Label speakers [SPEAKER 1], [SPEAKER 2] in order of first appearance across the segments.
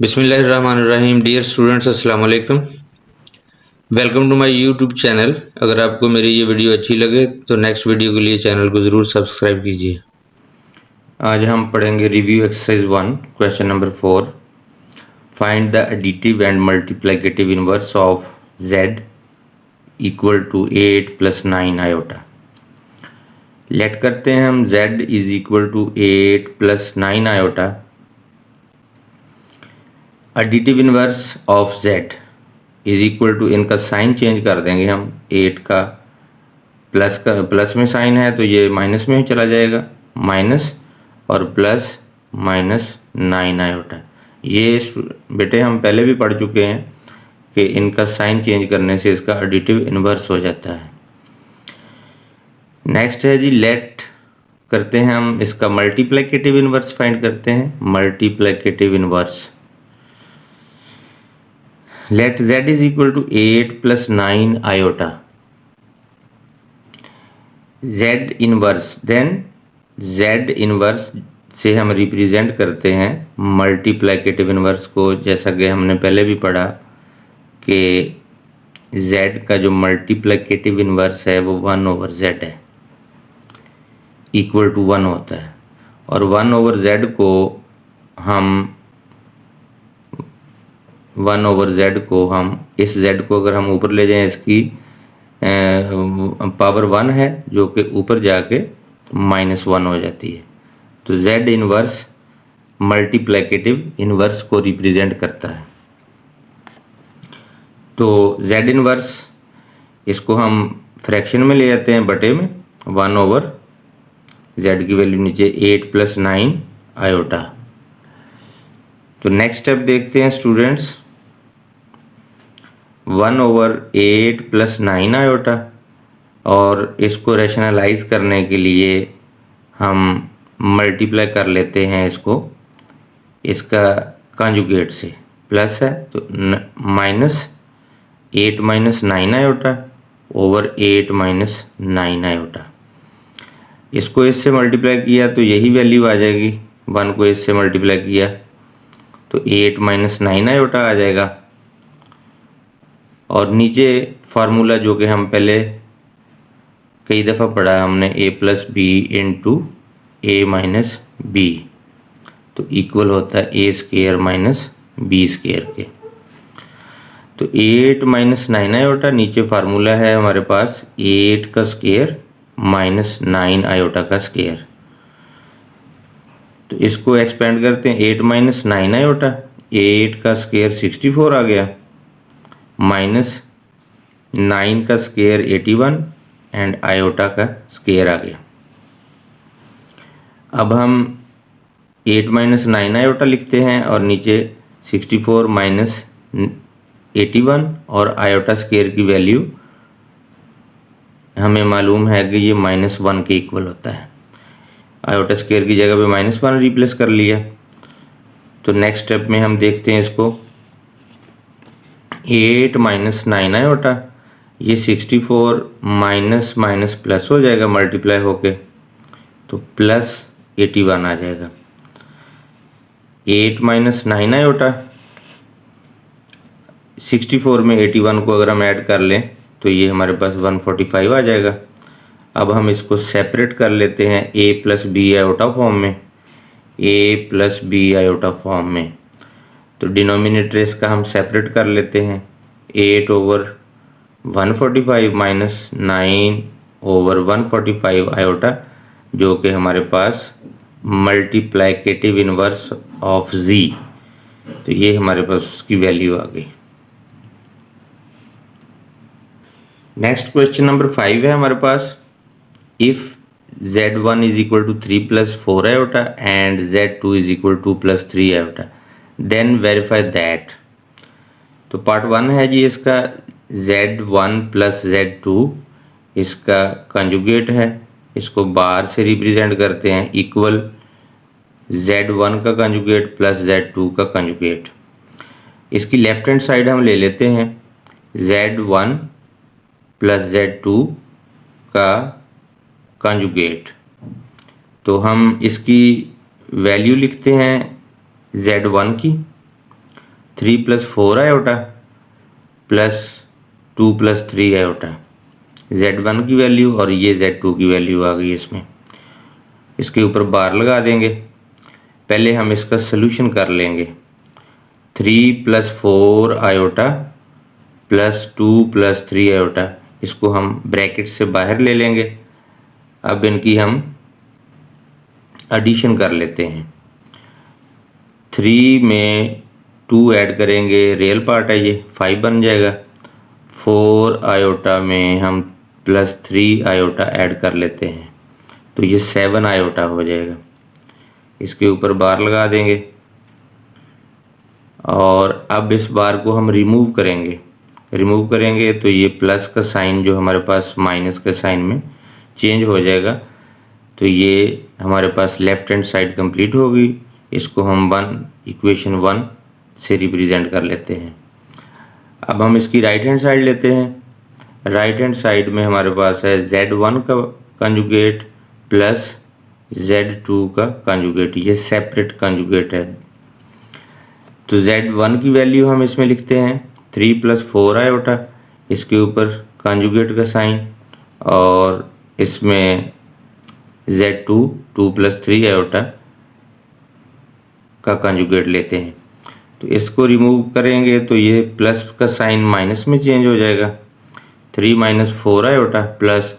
[SPEAKER 1] बिस्मिल्लाहिर्रहमानिर्रहीम। Dear students, अस्सलाम वालेकुम। Welcome to my YouTube channel. अगर आपको मेरी ये वीडियो अच्छी लगे तो नेक्स्ट वीडियो के लिए चैनल को ज़रूर सब्सक्राइब कीजिए। आज हम पढ़ेंगे review exercise 1 question number 4। Find the additive and multiplicative inverse of z equal to 8 + 9 iota. Let करते हैं हम z is equal to 8 + 9 iota. Additive inverse of z is equal to, इनका साइन चेंज कर देंगे हम। 8 का प्लस में sign है तो ये माइनस में ही चला जाएगा, माइनस और प्लस माइनस 9 आयोटा। ये बेटे हम पहले भी पढ़ चुके हैं कि इनका साइन चेंज करने से इसका एडिटिव इनवर्स हो जाता है। नेक्स्ट है जी, लेट करते हैं हम इसका मल्टीप्लिकेटिव इनवर्स फाइंड करते हैं। Multiplicative inverse, let z is equal to 8 + 9 iota। z inverse, then z inverse से हम रिप्रेजेंट करते हैं मल्टीप्लिकेटिव इनवर्स को, जैसा कि हमने पहले भी पढ़ा कि z का जो मल्टीप्लिकेटिव इनवर्स है वो 1/z है, इक्वल टू 1 होता है। और 1/z को हम 1/z को हम इस z को अगर हम ऊपर ले जाएं, इसकी पावर 1 है जो कि ऊपर जाके -1 हो जाती है। तो z इनवर्स मल्टीप्लिकेटिव इनवर्स को रिप्रेजेंट करता है। तो z इनवर्स, इसको हम फ्रैक्शन में ले जाते हैं, बटे में 1/z की वैल्यू नीचे 8 + 9 आयोटा। तो नेक्स्ट स्टेप देखते हैं स्टूडेंट्स। 1/8 + 9 आयोटा, और इसको रैशनलाइज करने के लिए हम मल्टीप्लाई कर लेते हैं इसको इसका कंजुगेट से। प्लस है तो -8 - 9 आयोटा ओवर 8 - 9 आयोटा। इसको इससे मल्टीप्लाई किया तो यही वैल्यू आ जाएगी। 1 को इससे मल्टीप्लाई किया तो 8 - 9 आयोटा आ जाएगा। और नीचे फार्मूला जो कि हम पहले कई दफ़ा पढ़ा हमने, a + b × a - b, तो इक्वल होता है a² - b² के। तो 8 - 9 आयोटा, नीचे फार्मूला है हमारे पास 8 का स्क्वायर - 9 आयोटा का स्क्वायर। तो इसको एक्सपेंड करते हैं। 8 - 9 आयोटा, 8 का स्क्वायर 64 आ गया, -9 का स्क्वायर 81 एंड आयोटा का स्क्वायर आ गया। अब हम 8 - 9 आयोटा लिखते हैं और नीचे 64 - 81 और आयोटा स्क्वायर की वैल्यू हमें मालूम है कि ये -1 के इक्वल होता है। आयोटा स्क्वायर की जगह पे -1 रिप्लेस कर लिया। तो नेक्स्ट स्टेप में हम देखते हैं इसको। 8 - 9 आयोटा, ये 64 माइनस प्लस हो जाएगा मल्टीप्लाई होके, तो +81 आ जाएगा। 8 - 9 आयोटा, 64 में 81 को अगर हम ऐड कर लें तो ये हमारे पास 145 आ जाएगा। अब हम इसको सेपरेट कर लेते हैं a + b आयोटा फॉर्म में, a + b आयोटा फॉर्म में। तो डिनोमिनेटर इसका हम सेपरेट कर लेते हैं। 8/145 - 9/145 आयोटा, जो कि हमारे पास मल्टीप्लिकेटिव इनवर्स ऑफ z, तो ये हमारे पास उसकी वैल्यू आ गई। नेक्स्ट क्वेश्चन नंबर 5 है हमारे पास। If z1 is equal to 3 + 4 iota and z2 is equal to 2 + 3 iota, then verify that. तो पार्ट 1 है जी इसका, z1 + z2 इसका कंजुगेट है, इसको बार से रिप्रेजेंट करते हैं, इक्वल z1 का कंजुगेट + z2 का कंजुगेट। इसकी लेफ्ट हैंड साइड हम ले लेते हैं, z1 + z2 का कंजुगेट। तो हम इसकी वैल्यू लिखते हैं z1 की, 3 + 4 आयोटा प्लस 2 + 3 आयोटा, Z1 की वैल्यू और ये Z2 की वैल्यू आ गई इसमें। इसके ऊपर बार लगा देंगे। पहले हम इसका सलूशन कर लेंगे। 3 + 4 आयोटा प्लस 2 + 3 आयोटा, इसको हम ब्रैकेट से बाहर ले लेंगे। अब इनकी हम एडिशन कर लेते हैं। 3 में 2 ऐड करेंगे, रियल पार्ट है ये, 5 बन जाएगा। 4 आयोटा में हम +3 आयोटा ऐड कर लेते हैं, तो ये 7 आयोटा हो जाएगा। इसके ऊपर बार लगा देंगे और अब इस बार को हम रिमूव करेंगे तो ये प्लस का साइन जो हमारे पास माइनस के साइन में चेंज हो जाएगा। तो ये हमारे पास लेफ्ट हैंड साइड कंप्लीट होगी। इसको हम इक्वेशन 1 से रिप्रेजेंट कर लेते हैं। अब हम इसकी राइट हैंड साइड लेते हैं। राइट हैंड साइड में हमारे पास है Z1 का कंजुगेट प्लस Z2 का कंजुगेट, ये सेपरेट कंजुगेट है। तो Z1 की वैल्यू हम इसमें लिखते हैं 3 + 4 आयोटा, इसके ऊपर कंजुगेट का साइन, और इसमें Z2 2 + 3 आयोटा का कंजुगेट लेते हैं। तो इसको रिमूव करेंगे तो ये प्लस का साइन माइनस में चेंज हो जाएगा। 3 - 4 आयोटा प्लस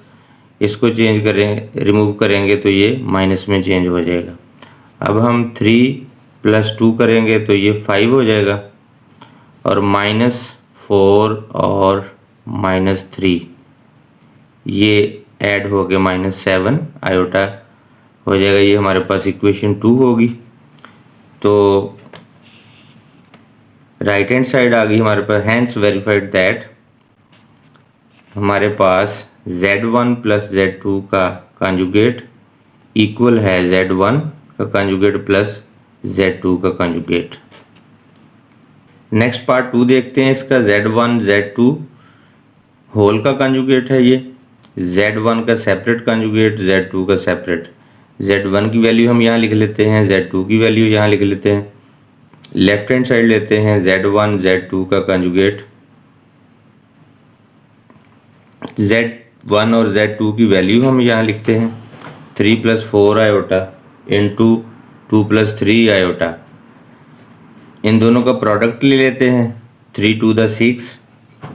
[SPEAKER 1] इसको रिमूव करेंगे तो ये माइनस में चेंज हो जाएगा। अब हम 3 + 2 करेंगे तो ये 5 हो जाएगा, और -4 और -3 ये ऐड हो गए -7 आयोटा हो जाएगा। ये हमारे पास इक्वेशन 2 होगी। तो राइट हैंड साइड आ गई हमारे पास। हैंस वेरीफाइड दैट हमारे पास Z1 + Z2 का कंजुगेट इक्वल है Z1 का कंजुगेट प्लस Z2 का कंजुगेट। नेक्स्ट पार्ट 2 देखते हैं इसका। Z1 Z2 होल का कंजुगेट है ये। Z1 का सेपरेट कंजुगेट, Z2 का सेपरेट। Z1 की वैल्यू हम यहाँ लिख लेते हैं, Z2 की वैल्यू यहाँ लिख लेते हैं। लेफ्ट हैंड साइड लेते हैं Z1 Z2 का कंजुगेट। Z1 और Z2 की वैल्यू हम यहाँ लिखते हैं 3 + 4 आयोटा इंटू 2 + 3 आयोटा। इन दोनों का प्रोडक्ट ले लेते हैं। 3 × 2 = 6,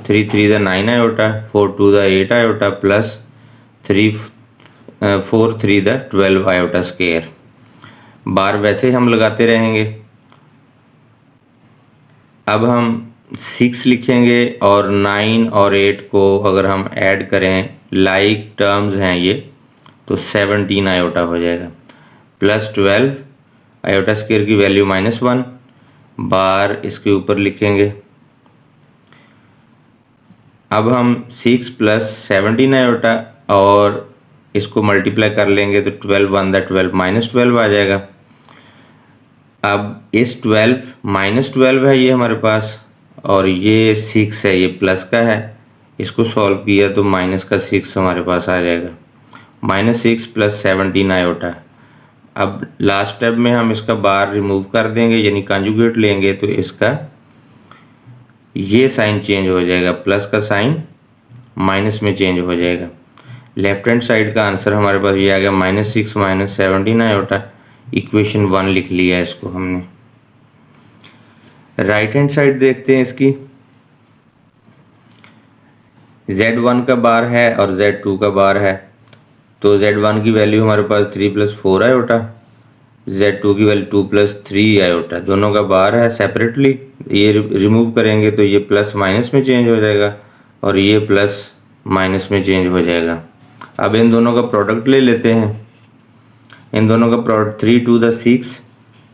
[SPEAKER 1] 3 × 3 = 9 iota, 4 × 2 = 8 iota plus 4 × 3 = 12 iota square. बार वैसे हम लगाते रहेंगे। अब हम 6 लिखेंगे और 9 और 8 को अगर हम ऐड करें, लाइक टर्म्स हैं ये, तो 17 आयोटा हो जाएगा प्लस 12 आयोटा स्क्वायर की वैल्यू -1। बार इसके ऊपर लिखेंगे। अब हम 6 + 17 आयोटा और इसको मल्टीप्लाई कर लेंगे तो 12 × 1 = 12 -12 आ जाएगा। अब इस 12 -12 है ये हमारे पास, और ये 6 है, ये प्लस का है। इसको सॉल्व किया तो माइनस का 6 हमारे पास आ जाएगा। -6 + 17 आयोटा। अब लास्ट स्टेप में हम इसका बार रिमूव कर देंगे, यानी कंजुगेट लेंगे, तो इसका ये साइन चेंज हो जाएगा, प्लस का साइन माइनस में चेंज हो जाएगा। लेफ्ट हैंड साइड का आंसर हमारे पास ये आ गया -6 - 17 आयोटा। इक्वेशन 1 लिख लिया इसको हमने। राइट हैंड साइड देखते हैं इसकी। Z1 का बार है और Z2 का बार है। तो Z1 की वैल्यू हमारे पास 3 + 4 आयोटा, Z2 की वैल्यू 2 + 3 आयोटा। दोनों का बार है सेपरेटली। ये रिमूव करेंगे तो ये प्लस माइनस में चेंज हो जाएगा और ये प्लस माइनस में चेंज हो जाएगा। अब इन दोनों का प्रोडक्ट ले लेते हैं। इन दोनों का product 3 × 2 = 6,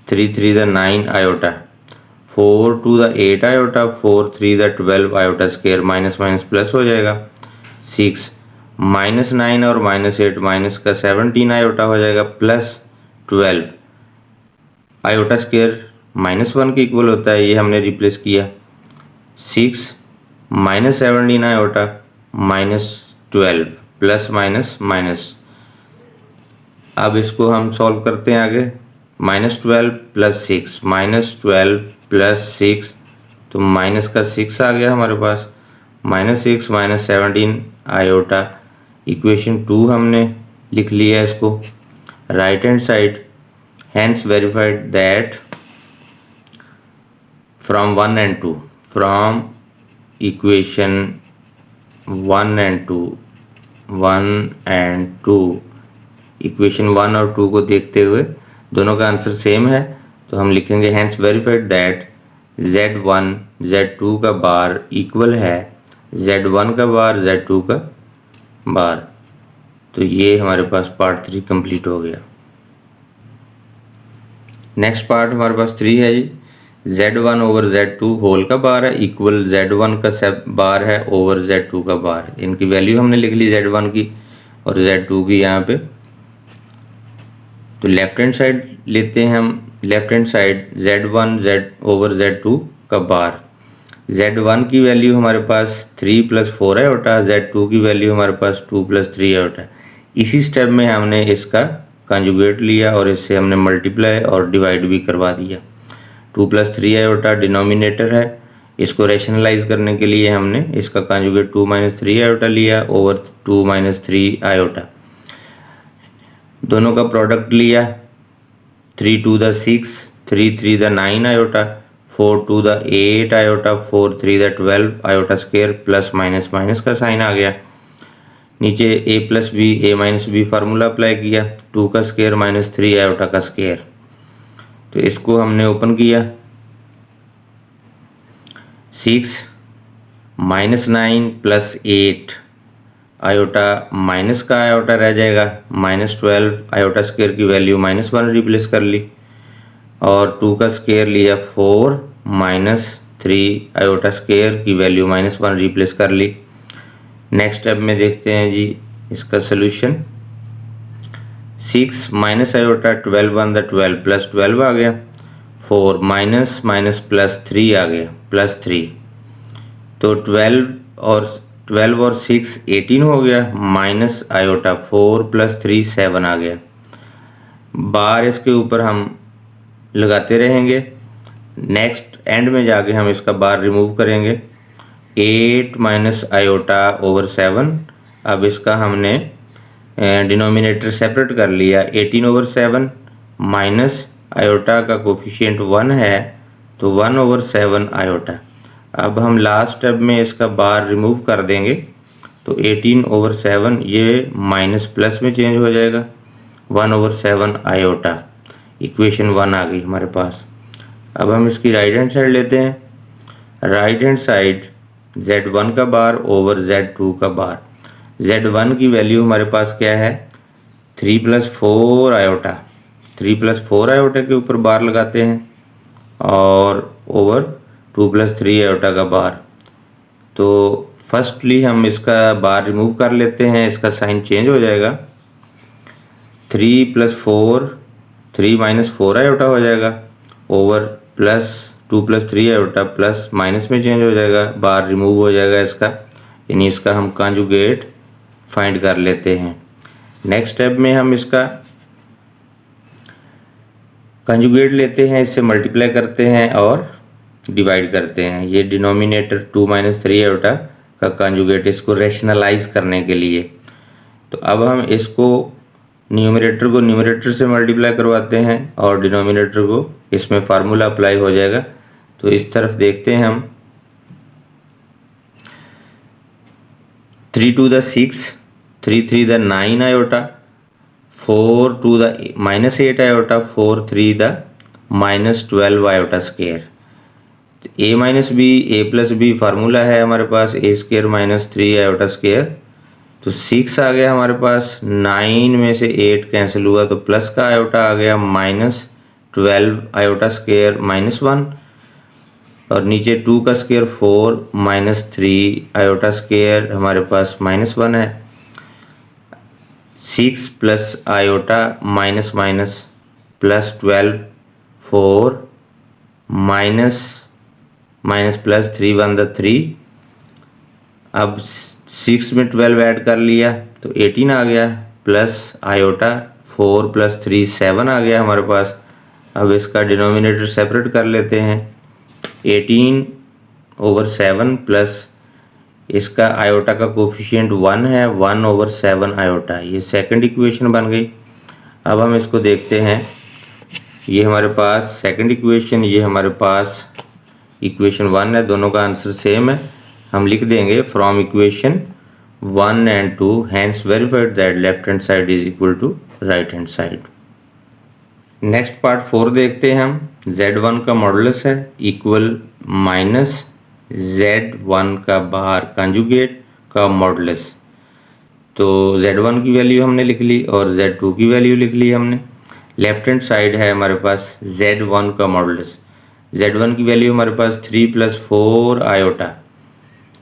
[SPEAKER 1] 3 × 3 = 9 iota, 4 × 2 = 8 iota, 4 × 3 = 12 iota square. Minus minus plus हो जाएगा। 6 -9 और -8 माइनस का 17 आयोटा हो जाएगा प्लस 12 आयोटा स्क्वायर -1 के इक्वल होता है। ये हमने रिप्लेस किया। 6 -17 आयोटा -12 प्लस माइनस माइनस। अब इसको हम सॉल्व करते हैं आगे। -12 + 6 -12 + 6 तो माइनस का 6 आ गया हमारे पास, -6 -17 आयोटा। इक्वेशन 2 हमने लिख लिया इसको। Right hand side, hence verified that from 1 and 2, from equation 1 and 2, 1 and 2, equation 1 और 2 को देखते हुए दोनों का आंसर सेम है, तो हम लिखेंगे hence verified that Z1 Z2 का बार इक्वल है Z1 का बार Z2 का बार। तो ये हमारे पास पार्ट 3 कंप्लीट हो गया। नेक्स्ट पार्ट हमारे पास 3 है जी। Z1 ओवर Z2 होल का बार है इक्वल Z1 का सब बार है ओवर Z2 का बार। इनकी वैल्यू हमने लिख ली Z1 की और Z2 की यहाँ पे। तो लेफ्ट हैंड साइड लेते हैं हम, left hand side Z1 Z over Z2 का बार। Z1 की वैल्यू हमारे पास 3 + 4 आयोटा, Z2 की वैल्यू हमारे पास 2 + 3 आयोटा। इसी स्टेप में हमने इसका कंजुगेट लिया और इससे हमने मल्टीप्लाई और डिवाइड भी करवा दिया। 2 + 3 आयोटा डिनोमिनेटर है, इसको रेशनलाइज करने के लिए हमने इसका कंजुगेट 2 - 3 आयोटा लिया ओवर 2 - 3 आयोटा। दोनों का प्रोडक्ट लिया, 3 × 2 = 6, 3 × 3 = 9 iota, 4 × 2 = 8 iota, 4 × 3 = 12 iota square, plus minus minus का साइन आ गया। नीचे a + b a - b formula apply किया, 2 का स्क्वायर -3 आयोटा का स्क्वायर। तो इसको हमने ओपन किया, 6 - 9 + 8 आयोटा माइनस का आयोटा रह जाएगा, -12 आयोटा स्क्वायर की वैल्यू -1 रिप्लेस कर ली और 2 का स्क्वायर लिया 4 -3 आयोटा स्क्वायर की वैल्यू -1 रिप्लेस कर ली। नेक्स्ट स्टेप में देखते हैं जी इसका सोल्यूशन। 6 माइनस आयोटा 12 × 1 = 12 + 12 आ गया, 4 माइनस माइनस +3 आ गया, +3। तो 12 और 6 18 हो गया, माइनस आयोटा 4 + 3 7 आ गया। बार इसके ऊपर हम लगाते रहेंगे। नेक्स्ट एंड में जाके हम इसका बार रिमूव करेंगे, 8 माइनस आयोटा ओवर 7। अब इसका हमने डिनोमिनेटर सेपरेट कर लिया, 18 ओवर 7 माइनस आयोटा का कोफिशिएंट 1 है तो 1 ओवर 7 आयोटा। अब हम लास्ट स्टेप में इसका बार रिमूव कर देंगे तो 18 ओवर 7 ये माइनस प्लस में चेंज हो जाएगा, 1 ओवर 7 आयोटा। इक्वेशन 1 आ गई हमारे पास। अब हम इसकी राइट हैंड साइड लेते हैं। राइट हैंड साइड Z1 का बार ओवर Z2 का बार। Z1 की वैल्यू हमारे पास क्या है, 3 + 4 आयोटा। 3 + 4 आयोटा के ऊपर बार लगाते हैं और ओवर 2 + 3 आयोटा का बार। तो फर्स्टली हम इसका बार रिमूव कर लेते हैं, इसका साइन चेंज हो जाएगा, 3 + 4 3 - 4 आयोटा हो जाएगा over plus 2 + 3 iota plus minus में चेंज हो जाएगा, बार रिमूव हो जाएगा इसका, यानी इसका हम कंजुगेट फाइंड कर लेते हैं। नेक्स्ट स्टेप में हम इसका कंजुगेट लेते हैं, इससे मल्टीप्लाई करते हैं और डिवाइड करते हैं। ये डिनोमिनेटर 2 - 3 आयोटा का कंजुगेट, इसको रैशनलाइज करने के लिए। तो अब हम इसको न्यूमरेटर को न्यूमरेटर से मल्टीप्लाई करवाते हैं और डिनोमिनेटर को इसमें फार्मूला अप्लाई हो जाएगा। तो इस तरफ देखते हैं हम, 3 × 2 = 6, 3 × 3 = 9 iota, 4 × 2 = -8 iota, 4 × 3 = -12 iota square. a - b a + b formula है हमारे पास, a² - 3 आयोटा स्क्वायर। तो 6 आ गया हमारे पास, 9 में से 8 कैंसिल हुआ तो प्लस का आयोटा आ गया, -12 आयोटा स्क्वायर -1 और नीचे 2 का स्क्वायर 4 - 3 आयोटा स्क्वायर हमारे पास -1 है। 6 plus iota minus minus plus 12 4 minus minus plus 3 1 = 3। अब 6 में 12 ऐड कर लिया तो 18 आ गया, प्लस आयोटा 4 + 3 7 आ गया हमारे पास। अब इसका डिनोमिनेटर सेपरेट कर लेते हैं, 18 1/7 प्लस इसका आयोटा का कोफिशिएंट 1 है, 1/7 आयोटा, ये सेकंड इक्वेशन बन गई। अब हम इसको देखते हैं, ये हमारे पास सेकंड इक्वेशन, ये हमारे पास इक्वेशन 1 है, दोनों का आंसर सेम है। हम लिख देंगे from equation 1 and 2 hence verified that left hand side is equal to right hand side। Next part 4 देखते हैं हम। Z1 का मॉडुलस है इक्वल माइनस Z1 का बार कंजुगेट का मॉडुलस। तो Z1 की वैल्यू हमने लिख ली और Z2 की वैल्यू लिख ली हमने। लेफ्ट हैंड साइड है हमारे पास Z1 का मॉडुलस। Z1 की वैल्यू हमारे पास 3 + 4 आयोटा।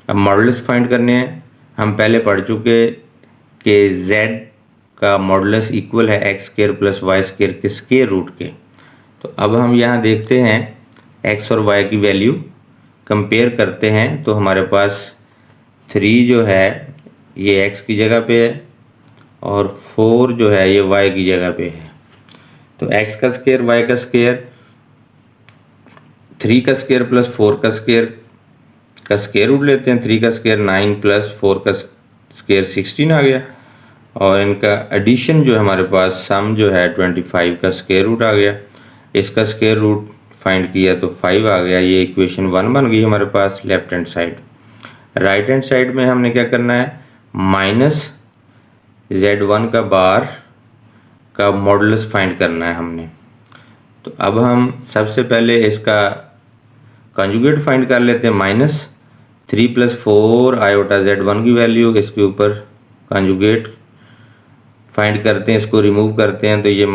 [SPEAKER 1] अब मॉडुलस फाइंड करने हैं। हम पहले पढ़ चुके कि Z का मॉडुलस इक्वल है x² + y² के स्क्वायर रूट के। तो अब हम यहाँ देखते हैं x और y की वैल्यू कंपेयर करते हैं। तो हमारे पास 3 जो है ये x की जगह पे है और 4 जो है ये y की जगह पे है। तो x का स्क्वायर, y का स्क्वायर, 3 का स्क्वायर प्लस 4 का स्क्वायर का स्क्वायर रूट लेते हैं। 3 का स्क्वायर 9 + 4 का स्क्वायर 16 आ गया और इनका एडिशन जो हमारे पास सम जो है 25 का स्क्वायर रूट आ गया। इसका स्क्वायर रूट फाइंड किया तो 5 आ गया। ये इक्वेशन 1 बन गई हमारे पास left hand side. Right hand side में हमने क्या करना है, माइनस Z1 का बार का मॉडुलस फाइंड करना है हमने। तो अब हम सबसे पहले इसका कंजुगेट फाइंड कर लेते हैं। माइनस 3 + 4 आयोटा Z1 की वैल्यू, इसके ऊपर कंजुगेट फाइंड करते हैं, इसको रिमूव करते हैं तो ये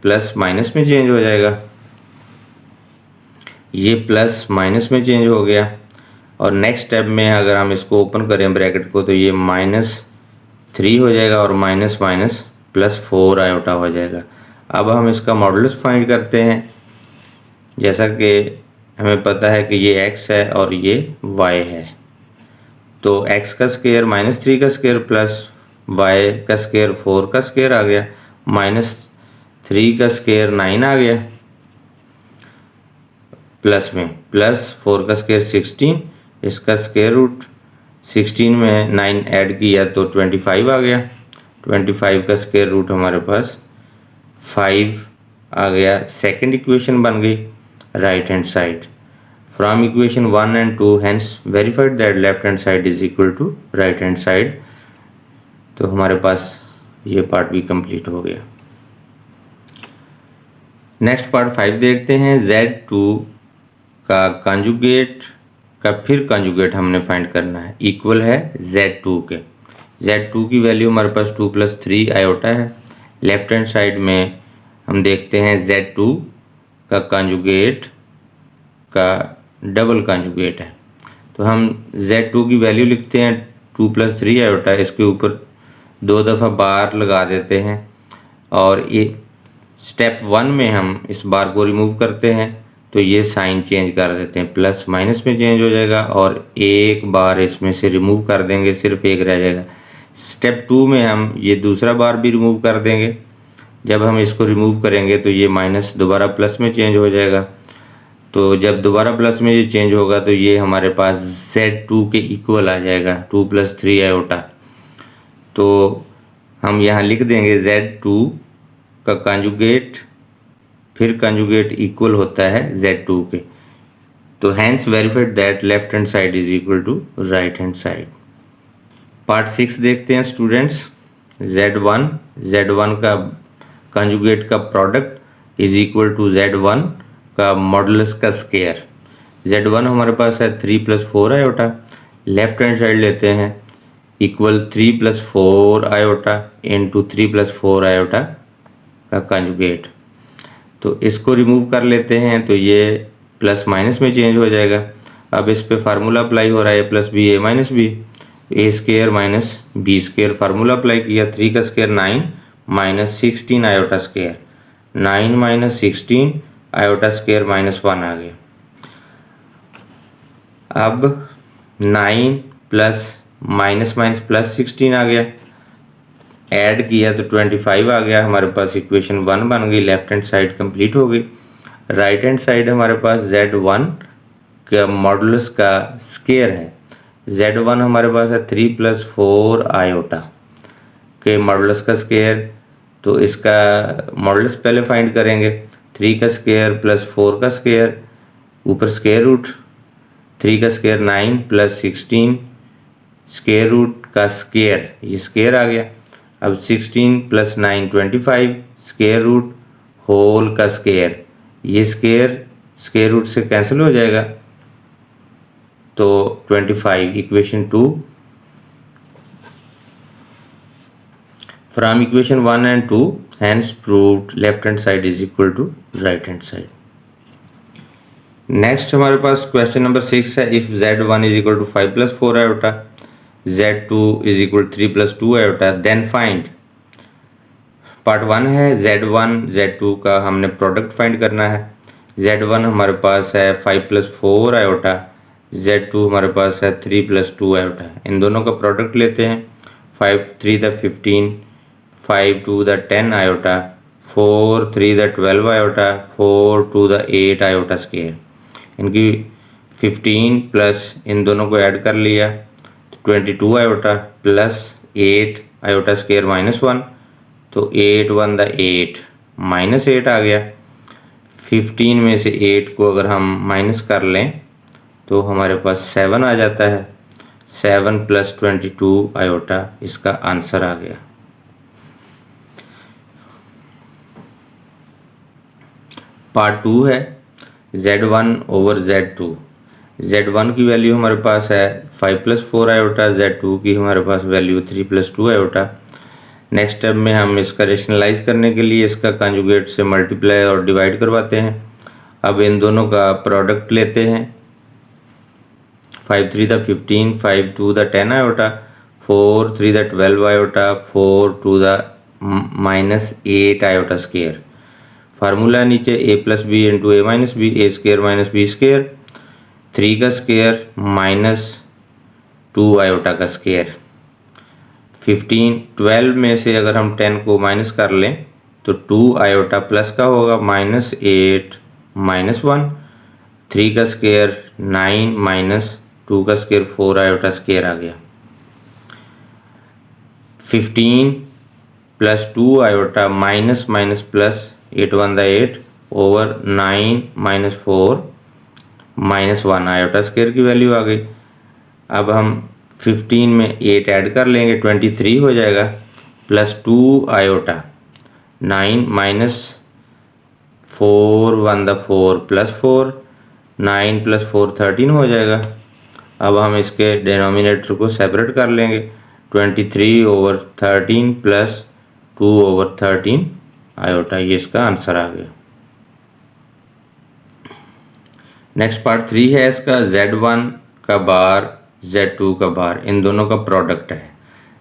[SPEAKER 1] प्लस माइनस में चेंज हो जाएगा। ये प्लस माइनस में चेंज हो गया और नेक्स्ट स्टेप में अगर हम इसको ओपन करें ब्रैकेट को तो ये -3 हो जाएगा और माइनस माइनस +4 आयोटा हो जाएगा। अब हम इसका मॉडुलस फाइंड करते हैं। जैसा कि हमें पता है कि ये x है और ये y है, तो x का स्क्वायर -3 का स्क्वायर प्लस y का स्क्वायर 4 का स्क्वायर आ गया, -3 का स्क्वायर 9 आ गया, प्लस में प्लस 4 का स्क्वायर 16, इसका स्क्वायर रूट 16 में 9 ऐड किया तो 25 आ गया। 25 का स्क्वायर रूट हमारे पास 5 आ गया। सेकंड इक्वेशन बन गई right hand side. From equation 1 and 2 hence verified that left hand side is equal to right hand side। तो हमारे पास ये पार्ट भी कंप्लीट हो गया। नेक्स्ट पार्ट 5 देखते हैं। Z2 का कंजुगेट का फिर कंजुगेट हमने फाइंड करना है, इक्वल है Z2 के। Z2 की वैल्यू हमारे पास 2 + 3 आयोटा है। लेफ्ट हैंड साइड में हम देखते हैं Z2 का कंजुगेट का डबल कंजुगेट है। तो हम Z2 की वैल्यू लिखते हैं 2 + 3 आयोटा, इसके ऊपर 2 दफ़ा बार लगा देते हैं और ये स्टेप 1 में हम इस बार को रिमूव करते हैं तो ये साइन चेंज कर देते हैं, प्लस माइनस में चेंज हो जाएगा और एक बार इसमें से रिमूव कर देंगे, सिर्फ एक रह जाएगा। स्टेप 2 में हम ये दूसरा बार भी रिमूव कर देंगे। जब हम इसको रिमूव करेंगे तो ये माइनस दोबारा प्लस में चेंज हो जाएगा। तो जब दोबारा प्लस में ये चेंज होगा तो ये हमारे पास Z2 के इक्वल आ जाएगा 2 + 3 आयोटा। तो हम यहाँ लिख देंगे Z2 का कंजुगेट फिर कंजुगेट इक्वल होता है Z2 के। तो hence verified that left hand side is equal to right hand side. Part 6 देखते हैं स्टूडेंट्स। Z1 का कंजुगेट का product is equal to Z1 का मॉडुलस का स्क्वायर। Z1 हमारे पास है 3 + 4 आयोटा। लेफ्ट हैंड साइड लेते हैं इक्वल 3 + 4 आयोटा इंटू 3 + 4 आयोटा का कंजुगेट। तो इसको रिमूव कर लेते हैं तो ये प्लस माइनस में चेंज हो जाएगा। अब इस पे फार्मूला अप्लाई हो रहा है +b a - b, a² - b² formula apply किया। 3 का square 9 - 16 iota square, 9 - 16 iota square -1 आ गया। अब 9 प्लस माइनस माइनस प्लस 16 आ गया, ऐड किया तो 25 आ गया। हमारे पास इक्वेशन 1 बन गई। लेफ्ट हैंड साइड कंप्लीट हो गई। राइट हैंड साइड हमारे पास Z1 का मॉडुलस का स्केयर है। Z1 हमारे पास है 3 + 4 आयोटा के मॉडुलस का स्केयर, तो इसका मॉडुलस पहले फाइंड करेंगे। 3 का स्केयर प्लस 4 का स्केयर, ऊपर स्केयर रूट, 3 का स्केयर 9 + 16 स्केयर रूट का स्केयर, ये स्केयर आ गया। अब 16 + 9 25 स्केयर रूट होल का स्केयर, ये स्केयर रूट से कैंसिल हो जाएगा, तो 25 equation 2। From equation 1 and 2 hence proved left hand side is equal to right hand side. Next हमारे पास क्वेश्चन नंबर 6 है। If Z1 = 5 + 4 iota, Z2 = 3 + 2 iota, then find. Part 1 है Z1 Z2 का हमने प्रोडक्ट फाइंड करना है। Z1 हमारे पास है 5 + 4 आयोटा, Z2 हमारे पास है 3 + 2 आयोटा। इन दोनों का प्रोडक्ट लेते हैं। 5 3 द 15, 5 2 द 10 आयोटा, 4 3 द 12 आयोटा, 4 2 द 8 आयोटा स्केयर। इनकी 15 प्लस इन दोनों को ऐड कर लिया, 22 आयोटा प्लस 8 आयोटा स्केयर -1, तो 8 1 द 8 -8 आ गया। 15 में से 8 को अगर हम माइनस कर लें तो हमारे पास 7 आ जाता है। 7 + 22 आयोटा इसका आंसर आ गया। पार्ट 2 है Z1/Z2। Z1 की वैल्यू हमारे पास है 5 + 4 आयोटा, Z2 की हमारे पास वैल्यू 3 + 2 आयोटा। नेक्स्ट स्टेप में हम इसका रेशनलाइज करने के लिए इसका कंजुगेट से मल्टीप्लाई और डिवाइड करवाते हैं। अब इन दोनों का प्रोडक्ट लेते हैं। 5 3 द 15, 5 2 द 10 आयोटा, 4 3 द 12 आयोटा, 4 2 द -8 आयोटा स्केयर। फार्मूला नीचे a + b × a - b, a² - b square, 3 का स्केयर -2 आयोटा का स्केयर। 12 में से अगर हम 10 को माइनस कर लें तो 2 आयोटा प्लस का होगा, -8 -1, 3 का स्केयर 9 -2 का स्केयर 4 आयोटा स्केयर आ गया। 15 + 2 iota minus plus 8 1 the 8 over 9 - 4 -1 iota square की वैल्यू आ गई। अब हम 15 में 8 ऐड कर लेंगे, 23 हो जाएगा, प्लस 2 आयोटा 9 - 4 1 द 4 +4, 9 + 4 13 हो जाएगा। अब हम इसके डिनोमिनेटर को सेपरेट कर लेंगे, 23/13 प्लस 2/13 आयोटा, ये इसका आंसर आ गया। नेक्स्ट पार्ट 3 है इसका। Z1 का बार, Z2 का बार, इन दोनों का प्रोडक्ट है।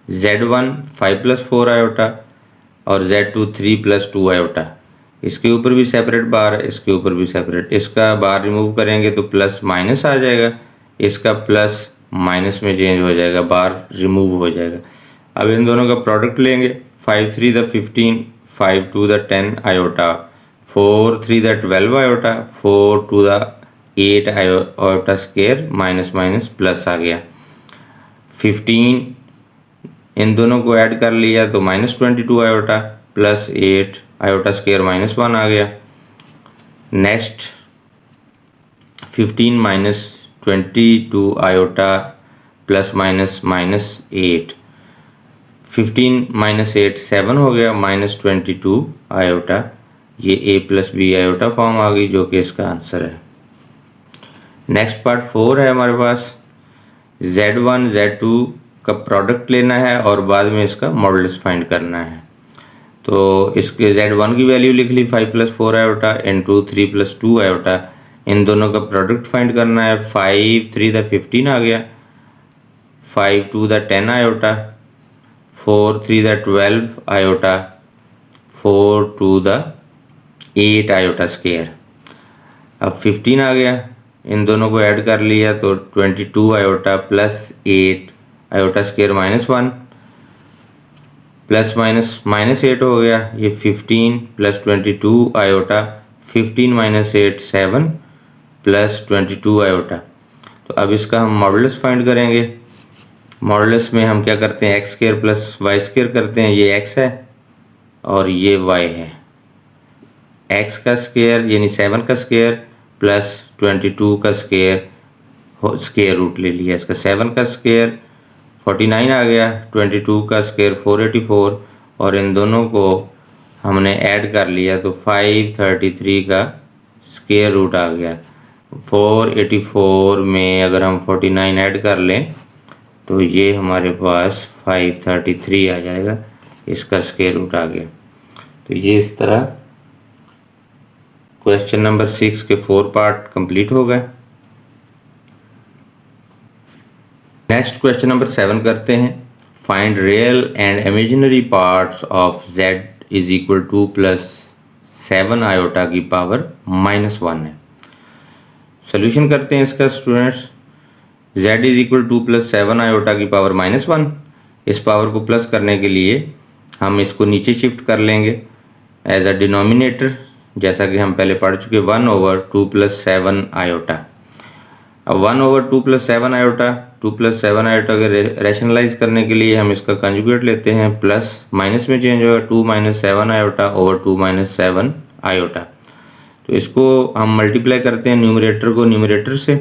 [SPEAKER 1] Z1 5 + 4 आयोटा और Z2 3 + 2 आयोटा। इसके ऊपर भी सेपरेट बार है, इसके ऊपर भी सेपरेट। इसका बार रिमूव करेंगे तो प्लस माइनस आ जाएगा, इसका प्लस माइनस में चेंज हो जाएगा, बार रिमूव हो जाएगा। अब इन दोनों का प्रोडक्ट लेंगे। 5 3 द 15, 5 2 द 10 आयोटा, 4 3 द 12 आयोटा, 4 2 द 8 आयोटा स्केयर, माइनस प्लस आ गया। 15 इन दोनों को ऐड कर लिया तो -22 आयोटा प्लस 8 आयोटा स्केयर -1 आ गया। नेक्स्ट 15 - 22 आयोटा प्लस -8, 15 - 8 7 हो गया, -22 आयोटा, ये a + b आयोटा फॉर्म आ गई जो कि इसका आंसर है। नेक्स्ट पार्ट 4 है हमारे पास। Z1 Z2 का प्रोडक्ट लेना है और बाद में इसका मॉडुलस फाइंड करना है। तो इसके Z1 की वैल्यू लिख ली 5 + 4 आयोटा × 3 + 2 आयोटा। इन दोनों का प्रोडक्ट फाइंड करना है। 5 3 द 15 आ गया, 5 2 द 10 आयोटा, 4 3 द 12 आयोटा, 4 2 द 8 आयोटा स्केयर। अब 15 आ गया, इन दोनों को ऐड कर लिया तो 22 iota plus 8 iota square -1, plus -8 हो गया, ये 15 + 22 आयोटा, 15 - 8 7, प्लस 22 आयोटा। तो अब इसका हम मॉडुलस फाइंड करेंगे। मॉडुलस में हम क्या करते हैं, X square plus Y square करते हैं। ये एक्स है और ये वाई है। एक्स का स्क्वायर यानी 7 का स्क्वायर प्लस 22 का स्क्वायर रूट ले लिया इसका। 7 का स्क्वायर 49 आ गया, 22 का स्क्वायर 484 और इन दोनों को हमने ऐड कर लिया तो 533 का स्क्वायर रूट आ गया। 484 में अगर हम 49 ऐड कर लें तो ये हमारे पास 533 आ जाएगा, इसका स्क्वायर रूट आ गया। तो ये इस तरह क्वेश्चन नंबर 6 के 4 पार्ट कंप्लीट हो गए। नेक्स्ट क्वेश्चन नंबर 7 करते हैं। Find real and imaginary parts of z is equal two plus 7 iota की पावर -1 है। सोल्यूशन करते हैं इसका students. z is equal two plus 7 iota की पावर -1। इस पावर को प्लस करने के लिए हम इसको नीचे शिफ्ट कर लेंगे एज अ डिनोमिनेटर, जैसा कि हम पहले पढ़ चुके 1/2 प्लस 7 आयोटा। अब 1/2 प्लस 7 आयोटा, 2 प्लस 7 आयोटा के रैशनलाइज करने के लिए हम इसका कंजुगेट लेते हैं, प्लस माइनस में चेंज होगा 2 - 7 आयोटा ओवर 2 - 7 आयोटा। तो इसको हम मल्टीप्लाई करते हैं न्यूमरेटर को न्यूमरेटर से,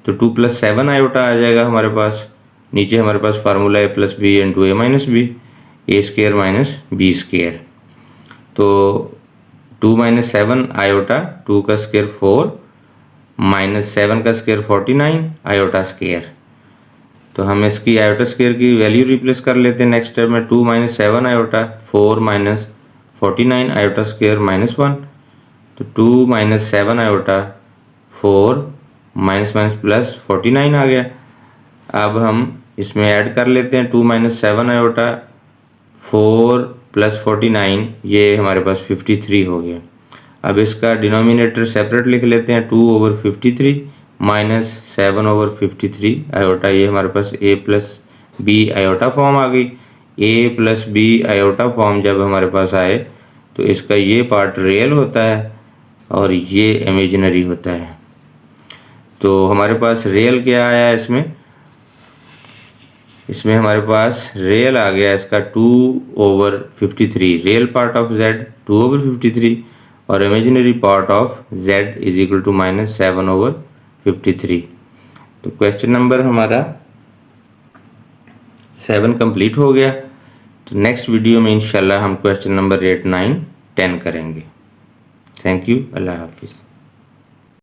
[SPEAKER 1] तो 2 + 7 आयोटा आ जाएगा हमारे पास। नीचे हमारे पास formula a + b × a - b, a² - b square. तो 2 - 7 आयोटा, 2 का स्क्वायर 4 -7 का स्क्वायर 49 आयोटा स्क्वायर। तो हम इसकी आयोटा स्क्वायर की वैल्यू रिप्लेस कर लेते हैं नेक्स्ट स्टेप में। 2 - 7 आयोटा 4 - 49 आयोटा स्क्वायर -1। तो 2 - 7 आयोटा 4 प्लस 49 आ गया। अब हम इसमें ऐड कर लेते हैं 2 - 7 आयोटा 4 प्लस 49, ये हमारे पास 53 हो गया। अब इसका डिनोमिनेटर सेपरेट लिख लेते हैं, 2/53 माइनस 7/53 आयोटा। ये हमारे पास a + b आयोटा फॉर्म आ गई। a + b आयोटा फॉर्म जब हमारे पास आए तो इसका ये पार्ट रियल होता है और ये इमेजिनरी होता है। तो हमारे पास रियल क्या आया है इसमें हमारे पास रियल आ गया इसका 2/53, रियल पार्ट ऑफ z 2/53 और imaginary part of z is equal to -7/53। तो क्वेश्चन नंबर हमारा 7 कंप्लीट हो गया। तो नेक्स्ट वीडियो में इंशाल्लाह हम क्वेश्चन नंबर 8, 9, 10 करेंगे। Thank you. अल्लाह हाफिज़।